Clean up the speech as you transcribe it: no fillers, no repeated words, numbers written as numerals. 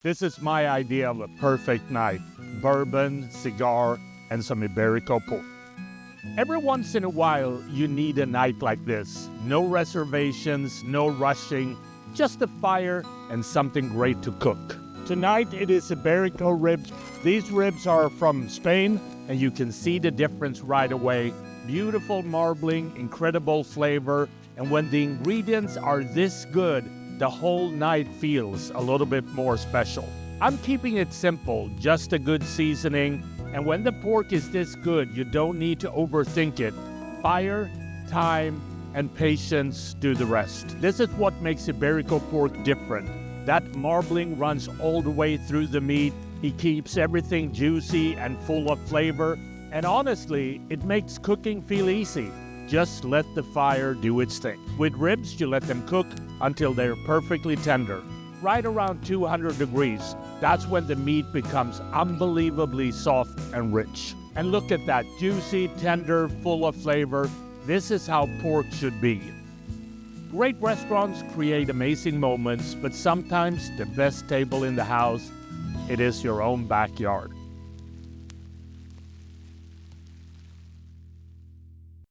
This is my idea of a perfect night. Bourbon, cigar, and some Iberico pork. Every once in a while, you need a night like this. No reservations, no rushing, just a fire and something great to cook. Tonight it is Iberico ribs. These ribs are from Spain, and you can see the difference right away. Beautiful marbling, incredible flavor, and when the ingredients are this good, the whole night feels a little bit more special. I'm keeping it simple, just a good seasoning, and when the pork is this good, you don't need to overthink it. Fire, time, and patience do the rest. This is what makes Iberico pork different. That marbling runs all the way through the meat. He keeps everything juicy and full of flavor, and honestly, it makes cooking feel easy. Just let the fire do its thing. With ribs, you let them cook until they're perfectly tender. Right around 200 degrees, that's when the meat becomes unbelievably soft and rich. And look at that, juicy, tender, full of flavor. This is how pork should be. Great restaurants create amazing moments, but sometimes the best table in the house, it is your own backyard.